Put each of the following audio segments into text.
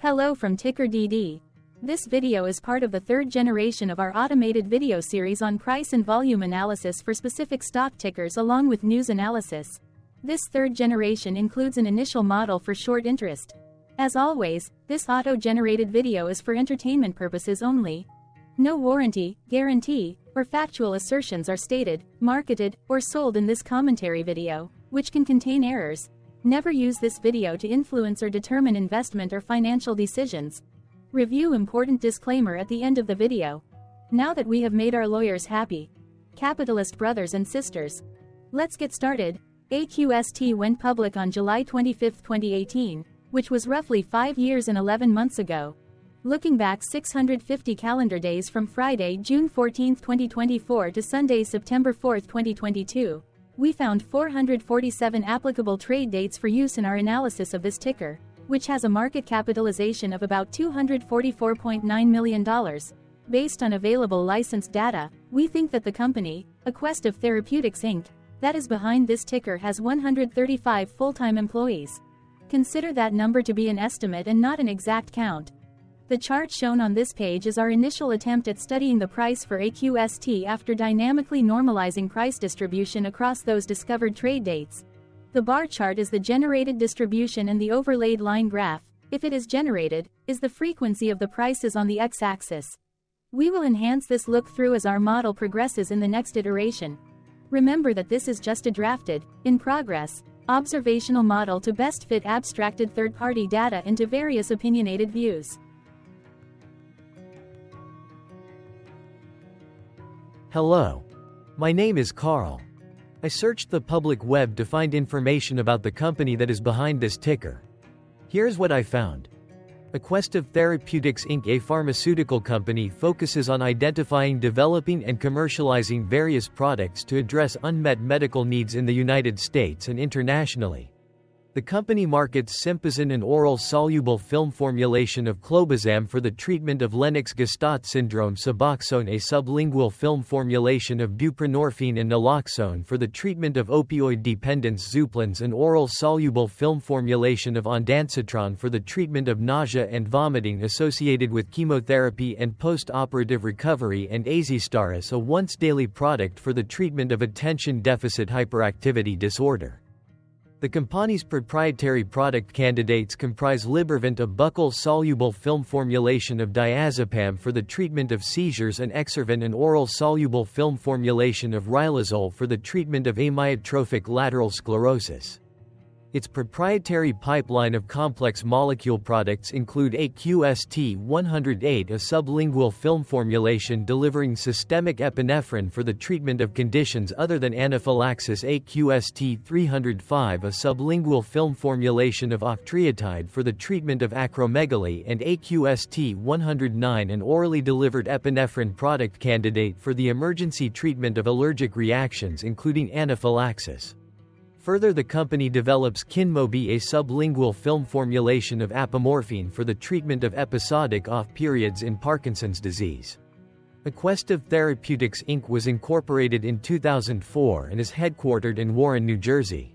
Hello from TickerDD. This video is part of the third generation of our automated video series on price and volume analysis for specific stock tickers along with news analysis. This third generation includes an initial model for short interest. As always, this auto-generated video is for entertainment purposes only. No warranty, guarantee, or factual assertions are stated, marketed, or sold in this commentary video, which can contain errors. Never use this video to influence or determine investment or financial decisions. Review important disclaimer at the end of the video. Now that we have made our lawyers happy, capitalist brothers and sisters, let's get started. AQST went public on July 25, 2018, which was roughly 5 years and 11 months ago. Looking back 650 calendar days from Friday, June 14, 2024 to Sunday, September 4, 2022, we found 447 applicable trade dates for use in our analysis of this ticker, which has a market capitalization of about $244.9 million. Based on available licensed data, we think that the company, AQST Therapeutics Inc., that is behind this ticker has 135 full-time employees. Consider that number to be an estimate and not an exact count. The chart shown on this page is our initial attempt at studying the price for AQST after dynamically normalizing price distribution across those discovered trade dates. The bar chart is the generated distribution and the overlaid line graph, if it is generated, is the frequency of the prices on the x-axis. We will enhance this look-through as our model progresses in the next iteration. Remember that this is just a drafted, in progress, observational model to best fit abstracted third-party data into various opinionated views. Hello. My name is Carl. I searched the public web to find information about the company that is behind this ticker. Here's what I found. AQST Therapeutics Inc., a pharmaceutical company, focuses on identifying, developing, and commercializing various products to address unmet medical needs in the United States and internationally. The company markets Sympazan, an oral soluble film formulation of clobazam for the treatment of Lennox-Gastaut syndrome, Suboxone, a sublingual film formulation of buprenorphine, and naloxone for the treatment of opioid dependence, Zuplin's, an oral soluble film formulation of ondansetron for the treatment of nausea and vomiting associated with chemotherapy and post-operative recovery, and Azistaris, a once-daily product for the treatment of attention deficit hyperactivity disorder. The company's proprietary product candidates comprise Libervant, a buccal-soluble film formulation of diazepam for the treatment of seizures, and Exservan, an oral-soluble film formulation of riluzole for the treatment of amyotrophic lateral sclerosis. Its proprietary pipeline of complex molecule products include AQST 108, a sublingual film formulation delivering systemic epinephrine for the treatment of conditions other than anaphylaxis, AQST 305, a sublingual film formulation of octreotide for the treatment of acromegaly, and AQST 109, an orally delivered epinephrine product candidate for the emergency treatment of allergic reactions including anaphylaxis. Further, the company develops Kinmobi, a sublingual film formulation of apomorphine for the treatment of episodic off periods in Parkinson's disease. AQST Therapeutics Inc. was incorporated in 2004 and is headquartered in Warren, New Jersey.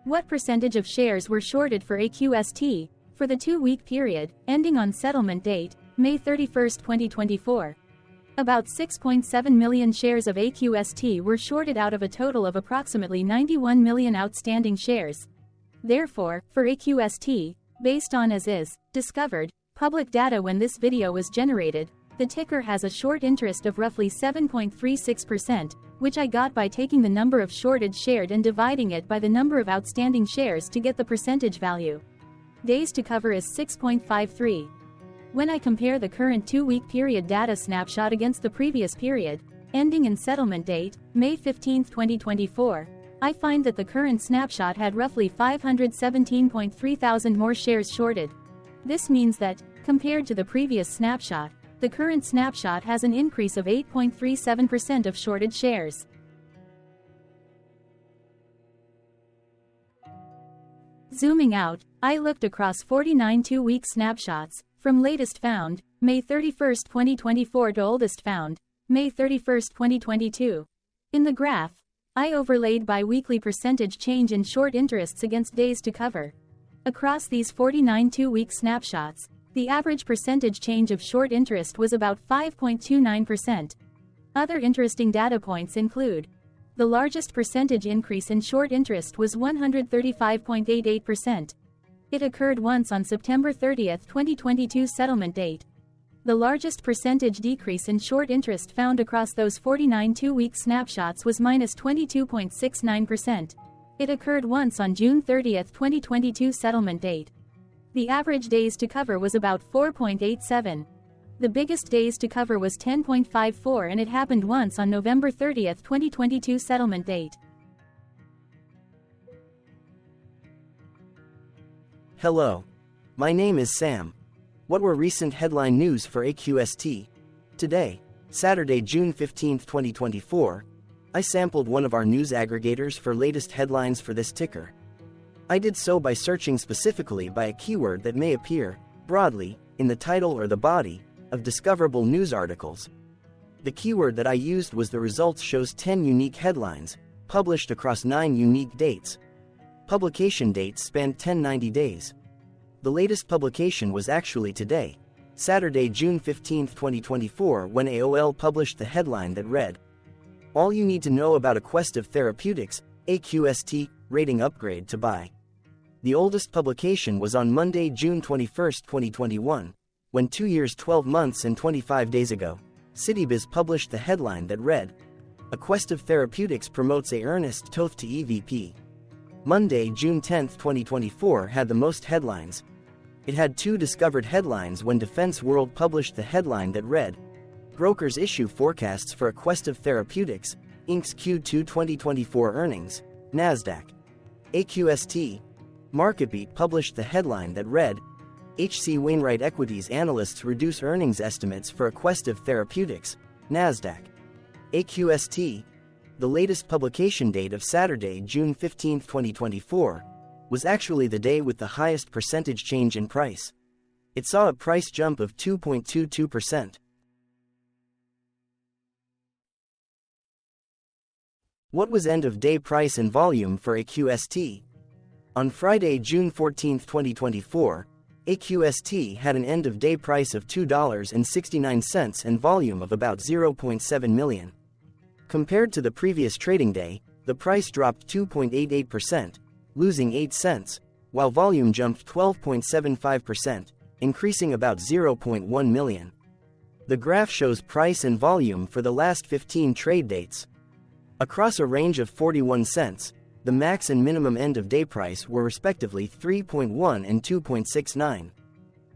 What percentage of shares were shorted for AQST for the 2-week period, ending on settlement date, May 31, 2024? About 6.7 million shares of AQST were shorted out of a total of approximately 91 million outstanding shares. Therefore, for AQST, based on as is, discovered, public data when this video was generated, the ticker has a short interest of roughly 7.36%, which I got by taking the number of shorted shared and dividing it by the number of outstanding shares to get the percentage value. Days to cover is 6.53. When I compare the current 2-week period data snapshot against the previous period, ending in settlement date, May 15, 2024, I find that the current snapshot had roughly 517.3 thousand more shares shorted. This means that, compared to the previous snapshot, the current snapshot has an increase of 8.37% of shorted shares. Zooming out, I looked across 49 2-week snapshots, from latest found, May 31, 2024 to oldest found, May 31, 2022. In the graph, I overlaid bi-weekly percentage change in short interests against days to cover. Across these 49 two-week snapshots, the average percentage change of short interest was about 5.29%. Other interesting data points include: the largest percentage increase in short interest was 135.88%. It occurred once on September 30, 2022 settlement date. The largest percentage decrease in short interest found across those 49 two-week snapshots was -22.69%. It occurred once on June 30, 2022 settlement date. The average days to cover was about 4.87. The biggest days to cover was 10.54, and it happened once on November 30, 2022 settlement date. Hello. My name is Sam. What were recent headline news for AQST? Today, Saturday, June 15, 2024, I sampled one of our news aggregators for latest headlines for this ticker. I did so by searching specifically by a keyword that may appear, broadly, in the title or the body of discoverable news articles. The keyword that I used was the results shows 10 unique headlines, published across 9 unique dates. Publication dates spanned 1090 days. The latest publication was actually today, Saturday, June 15, 2024, when AOL published the headline that read, "All you need to know about AQST Therapeutics, AQST, rating upgrade to buy." The oldest publication was on Monday, June 21, 2021, when 2 years, 12 months and 25 days ago, CityBiz published the headline that read, "AQST Therapeutics promotes a earnest toth to EVP." Monday, June 10, 2024 had the most headlines. It had 2 discovered headlines when Defense World published the headline that read, "Brokers issue forecasts for AQST Therapeutics, Inc.'s Q2 2024 earnings, NASDAQ." AQST, MarketBeat published the headline that read, "H.C. Wainwright Equities analysts reduce earnings estimates for AQST Therapeutics, NASDAQ." AQST, the latest publication date of Saturday, June 15, 2024, was actually the day with the highest percentage change in price. It saw a price jump of 2.22%. What was end-of-day price and volume for AQST? On Friday, June 14, 2024, AQST had an end-of-day price of $2.69 and volume of about 0.7 million. Compared to the previous trading day, the price dropped 2.88%, losing 8 cents, while volume jumped 12.75%, increasing about 0.1 million. The graph shows price and volume for the last 15 trade dates. Across a range of 41 cents, the max and minimum end-of-day price were respectively 3.1 and 2.69.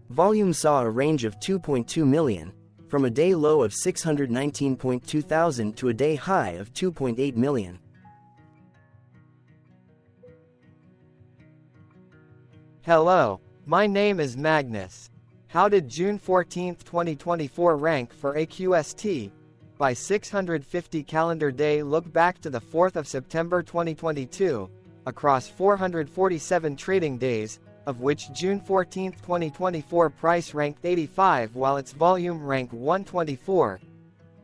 Volume saw a range of 2.2 million, from a day low of 619.2 thousand to a day high of 2.8 million. Hello, my name is Magnus. How did June 14, 2024 rank for AQST? By 650 calendar day look back to the 4th of September 2022, across 447 trading days, of which June 14, 2024 price ranked 85 while its volume ranked 124.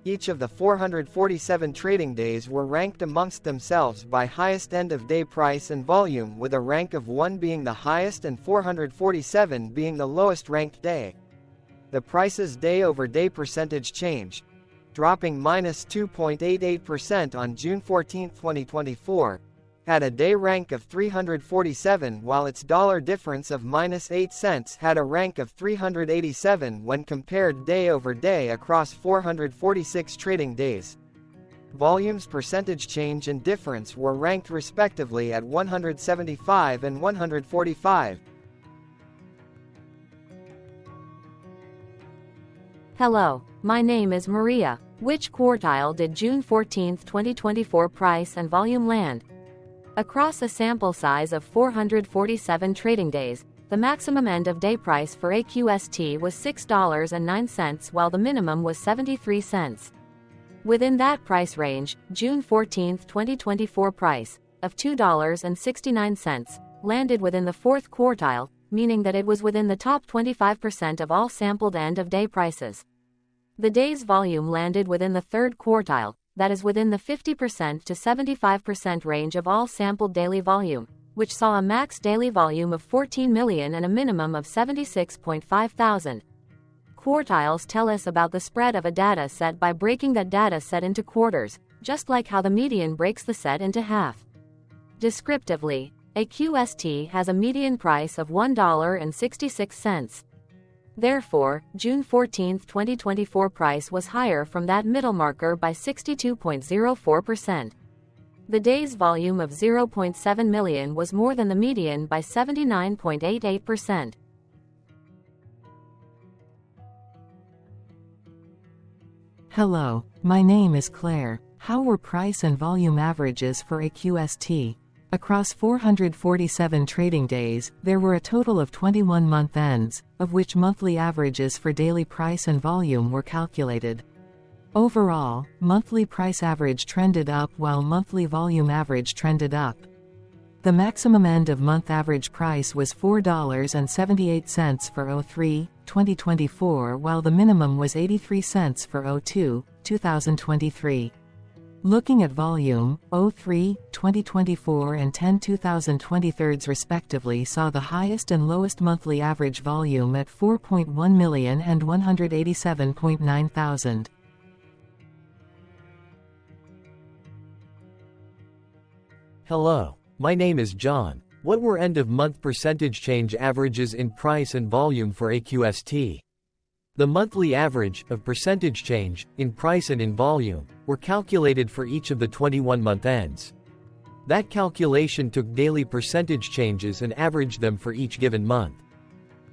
Each of the 447 trading days were ranked amongst themselves by highest end-of-day price and volume, with a rank of 1 being the highest and 447 being the lowest ranked day. The price's day-over-day percentage change, dropping -2.88% on June 14, 2024, had a day rank of 347 while its dollar difference of -8 cents had a rank of 387 when compared day over day across 446 trading days. Volume's percentage change and difference were ranked respectively at 175 and 145. Hello, my name is Maria. Which quartile did June 14, 2024 price and volume land? Across a sample size of 447 trading days, the maximum end-of-day price for AQST was $6.09 while the minimum was 73 cents. Within that price range, June 14, 2024 price, of $2.69, landed within the 4th quartile, meaning that it was within the top 25% of all sampled end-of-day prices. The day's volume landed within the 3rd quartile, that is within the 50% to 75% range of all sampled daily volume. which saw a max daily volume of 14 million and a minimum of 76.5 thousand. Quartiles tell us about the spread of a data set by breaking that data set into quarters, just like how the median breaks the set into half. Descriptively, AQST has a median price of $1.66. Therefore, June 14, 2024 price was higher from that middle marker by 62.04%. The day's volume of 0.7 million was more than the median by 79.88%. Hello, my name is Claire. How were price and volume averages for AQST? Across 447 trading days, there were a total of 21 month ends, of which monthly averages for daily price and volume were calculated. Overall, monthly price average trended up while monthly volume average trended up. The maximum end of month average price was $4.78 for 03-2024 while the minimum was 83 cents for 02-2023. Looking at volume, 03-2024 and 10-2023 respectively saw the highest and lowest monthly average volume at 4.1 million and 187.9 thousand. Hello, my name is John. What were end-of-month percentage change averages in price and volume for AQST? The monthly average of percentage change in price and in volume were calculated for each of the 21-month ends. That calculation took daily percentage changes and averaged them for each given month.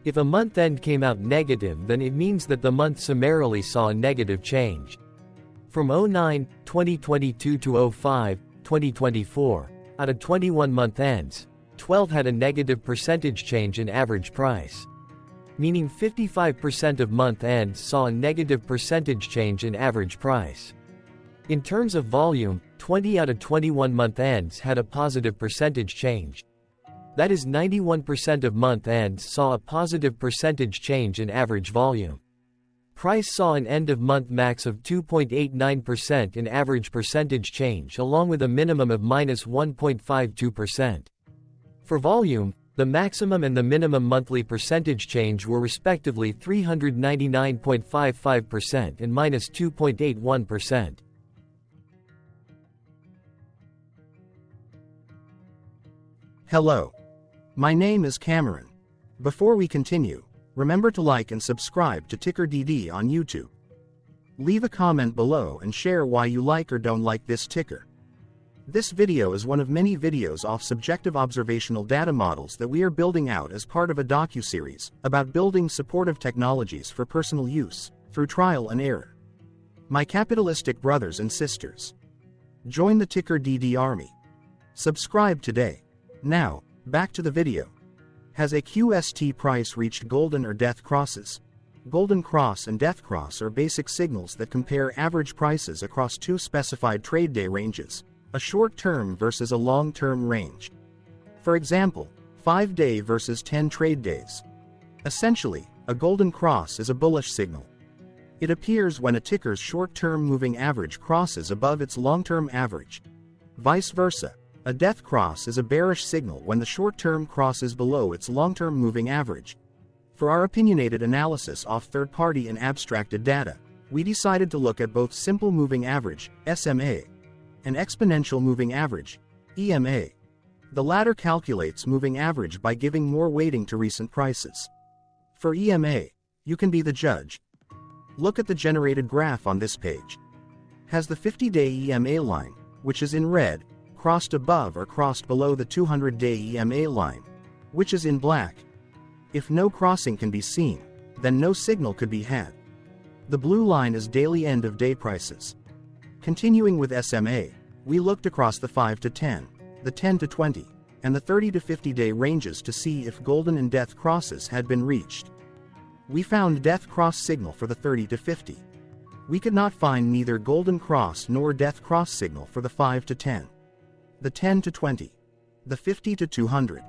If a month end came out negative, then it means that the month summarily saw a negative change. From 09-2022 to 05-2024, out of 21-month ends, 12 had a negative percentage change in average price. Meaning 55% of month ends saw a negative percentage change in average price. In terms of volume, 20 out of 21 month ends had a positive percentage change. That is 91% of month ends saw a positive percentage change in average volume. Price saw an end-of-month max of 2.89% in average percentage change along with a minimum of -1.52%. For volume, the maximum and the minimum monthly percentage change were respectively 399.55% and -2.81%. Hello. My name is Cameron. Before we continue, remember to like and subscribe to TickerDD on YouTube. Leave a comment below and share why you like or don't like this ticker. This video is one of many videos off subjective observational data models that we are building out as part of a docu-series about building supportive technologies for personal use, through trial and error. My capitalistic brothers and sisters, join the TickerDD army. Subscribe today. Now, back to the video. Has AQST price reached golden or death crosses? Golden cross and death cross are basic signals that compare average prices across two specified trade day ranges, a short-term versus a long-term range. For example, 5-day versus 10 trade days. Essentially, a golden cross is a bullish signal. It appears when a ticker's short-term moving average crosses above its long-term average. Vice versa, a death cross is a bearish signal when the short-term crosses below its long-term moving average. For our opinionated analysis off third-party and abstracted data, we decided to look at both simple moving average, SMA, and exponential moving average, EMA. The latter calculates moving average by giving more weighting to recent prices. For EMA, you can be the judge. Look at the generated graph on this page. Has the 50-day EMA line, which is in red, crossed above or crossed below the 200-day EMA line, which is in black? If no crossing can be seen, then no signal could be had. The blue line is daily end-of-day prices. Continuing with SMA, we looked across the 5 to 10, the 10 to 20, and the 30 to 50-day ranges to see if golden and death crosses had been reached. We found death cross signal for the 30 to 50. We could not find neither golden cross nor death cross signal for the 5 to 10, the 10 to 20, the 50 to 200.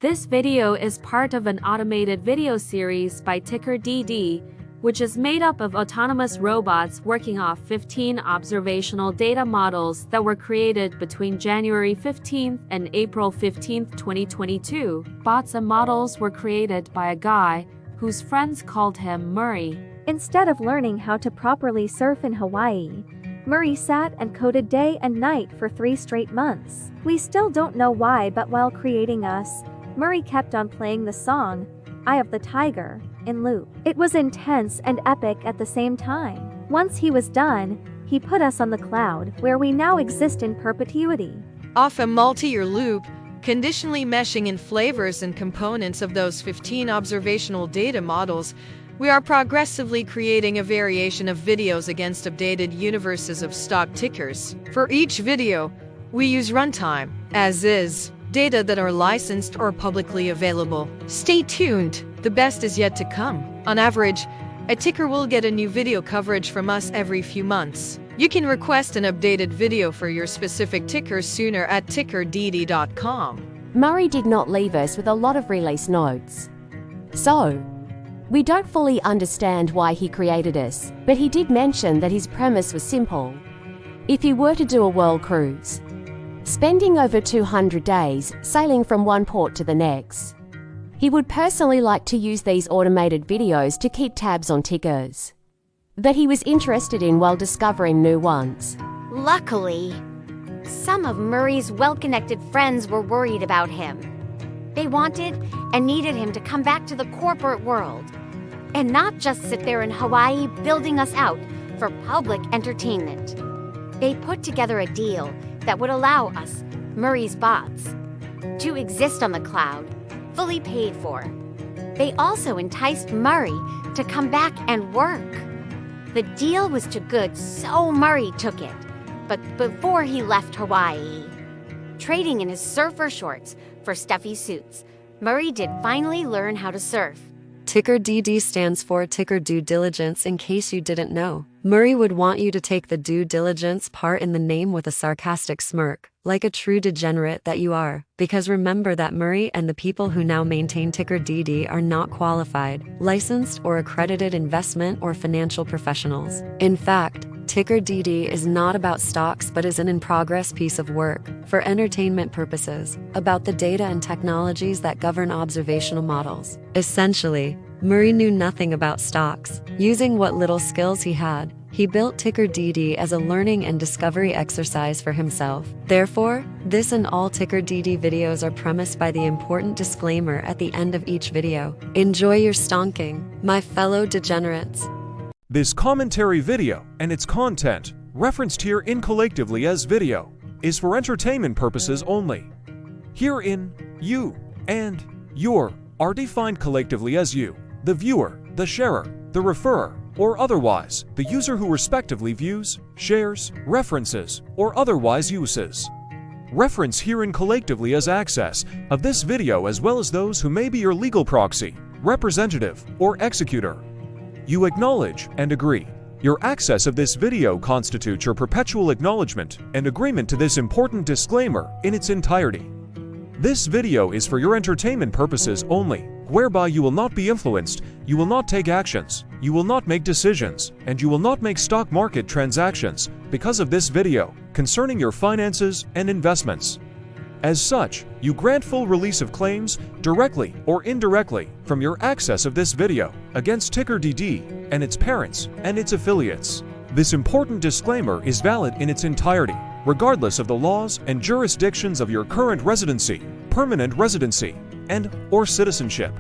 This video is part of an automated video series by TickerDD, which is made up of autonomous robots working off 15 observational data models that were created between January 15th and April 15th, 2022. Bots and models were created by a guy whose friends called him Murray. Instead of learning how to properly surf in Hawaii, Murray sat and coded day and night for 3 straight months. We still don't know why, but while creating us, Murray kept on playing the song, Eye of the Tiger, in loop. It was intense and epic at the same time. Once he was done, he put us on the cloud, where we now exist in perpetuity. Off a multi-year loop, conditionally meshing in flavors and components of those 15 observational data models, we are progressively creating a variation of videos against updated universes of stock tickers. For each video, we use runtime, as is, data that are licensed or publicly available. Stay tuned, the best is yet to come. On average, a ticker will get a new video coverage from us every few months. You can request an updated video for your specific ticker sooner at TickerDD.com. Murray did not leave us with a lot of release notes. So, we don't fully understand why he created us, but he did mention that his premise was simple. If he were to do a world cruise, spending over 200 days sailing from one port to the next, he would personally like to use these automated videos to keep tabs on tickers that he was interested in while discovering new ones. Luckily, some of Murray's well-connected friends were worried about him. They wanted and needed him to come back to the corporate world and not just sit there in Hawaii building us out for public entertainment. They put together a deal that would allow us, Murray's bots, to exist on the cloud, fully paid for. They also enticed Murray to come back and work. The deal was too good, so Murray took it. But before he left Hawaii, trading in his surfer shorts for stuffy suits, Murray did finally learn how to surf. TickerDD stands for Ticker Due Diligence, in case you didn't know. Murray would want you to take the due diligence part in the name with a sarcastic smirk, like a true degenerate that you are. Because remember that Murray and the people who now maintain TickerDD are not qualified, licensed, or accredited investment or financial professionals. In fact, TickerDD is not about stocks but is an in-progress piece of work, for entertainment purposes, about the data and technologies that govern observational models. Essentially, Murray knew nothing about stocks. Using what little skills he had, he built TickerDD as a learning and discovery exercise for himself. Therefore, this and all TickerDD videos are premised by the important disclaimer at the end of each video. Enjoy your stonking, my fellow degenerates. This commentary video and its content, referenced here collectively as video, is for entertainment purposes only. Herein, you and your are defined collectively as you, the viewer, the sharer, the referrer, or otherwise, the user who respectively views, shares, references, or otherwise uses. Reference herein collectively as access of this video as well as those who may be your legal proxy, representative, or executor. You acknowledge and agree. Your access of this video constitutes your perpetual acknowledgement and agreement to this important disclaimer in its entirety. This video is for your entertainment purposes only, whereby you will not be influenced, you will not take actions, you will not make decisions, and you will not make stock market transactions because of this video concerning your finances and investments. As such, you grant full release of claims, directly or indirectly, from your access of this video against TickerDD and its parents and its affiliates. This important disclaimer is valid in its entirety, regardless of the laws and jurisdictions of your current residency, permanent residency, and/or citizenship.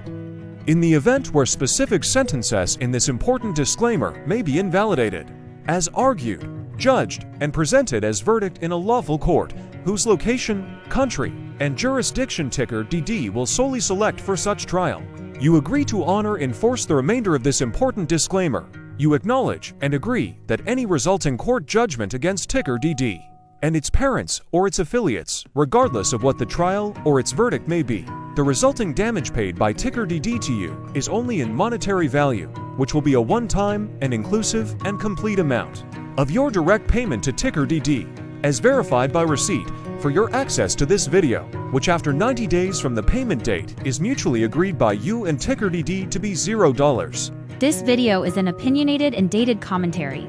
In the event where specific sentences in this important disclaimer may be invalidated, as argued, judged, and presented as verdict in a lawful court, whose location, country, and jurisdiction TickerDD will solely select for such trial, you agree to honor and enforce the remainder of this important disclaimer. You acknowledge and agree that any resulting court judgment against TickerDD and its parents or its affiliates, regardless of what the trial or its verdict may be, the resulting damage paid by TickerDD to you is only in monetary value, which will be a one-time and inclusive and complete amount of your direct payment to TickerDD, as verified by receipt, for your access to this video, which after 90 days from the payment date is mutually agreed by you and TickerDD to be $0. This video is an opinionated and dated commentary.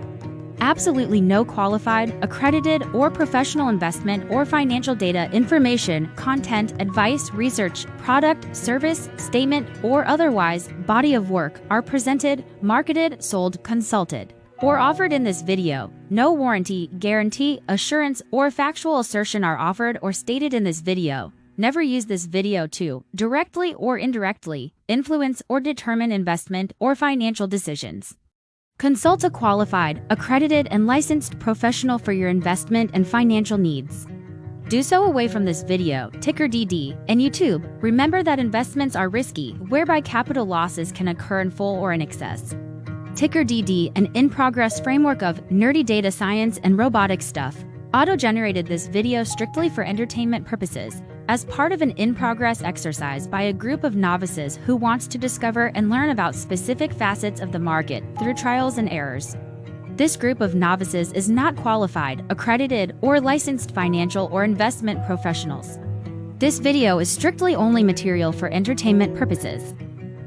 Absolutely no qualified, accredited, or professional investment or financial data, information, content, advice, research, product, service, statement, or otherwise body of work are presented, marketed, sold, consulted, or offered in this video. No warranty, guarantee, assurance, or factual assertion are offered or stated in this video. Never use this video to, directly or indirectly, influence or determine investment or financial decisions. Consult a qualified, accredited, and licensed professional for your investment and financial needs. Do so away from this video, TickerDD, and YouTube. Remember that investments are risky, whereby capital losses can occur in full or in excess. TickerDD, an in-progress framework of nerdy data science and robotic stuff, auto-generated this video strictly for entertainment purposes, as part of an in-progress exercise by a group of novices who wants to discover and learn about specific facets of the market through trials and errors. This group of novices is not qualified, accredited, or licensed financial or investment professionals. This video is strictly only material for entertainment purposes.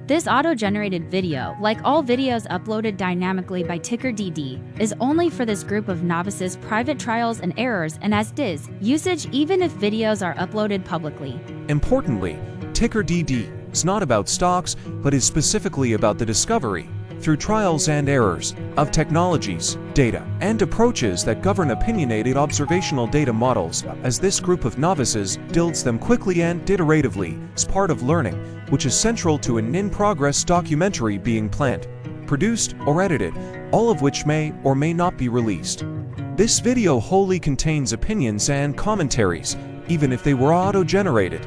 This auto-generated video, like all videos uploaded dynamically by TickerDD, is only for this group of novices' private trials and errors and as is usage even if videos are uploaded publicly. Importantly, TickerDD is not about stocks, but is specifically about the discovery, through trials and errors, of technologies, data, and approaches that govern opinionated observational data models, as this group of novices builds them quickly and iteratively as part of learning, which is central to an in-progress documentary being planned, produced, or edited, all of which may or may not be released. This video wholly contains opinions and commentaries, even if they were auto-generated.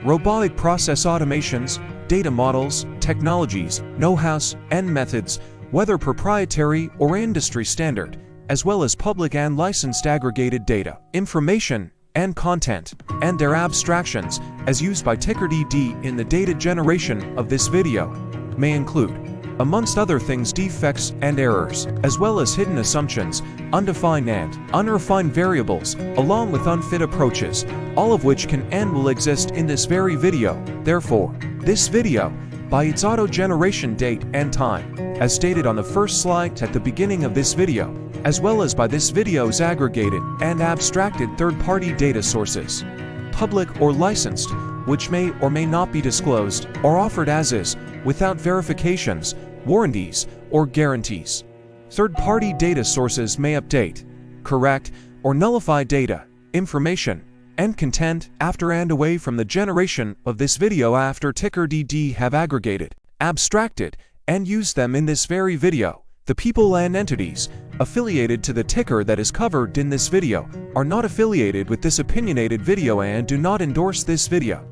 Robotic process automations, data models, technologies, know-hows, and methods, whether proprietary or industry standard, as well as public and licensed aggregated data, information, and content, and their abstractions, as used by TickerDD in the data generation of this video, may include, amongst other things, defects and errors, as well as hidden assumptions, undefined and unrefined variables, along with unfit approaches, all of which can and will exist in this very video. Therefore, this video, by its auto-generation date and time, as stated on the first slide at the beginning of this video, as well as by this video's aggregated and abstracted third-party data sources, public or licensed, which may or may not be disclosed or offered as is, without verifications, warranties, or guarantees. Third-party data sources may update, correct, or nullify data, information, and content after and away from the generation of this video after TickerDD have aggregated, abstracted, and used them in this very video. The people and entities affiliated to the ticker that is covered in this video are not affiliated with this opinionated video and do not endorse this video.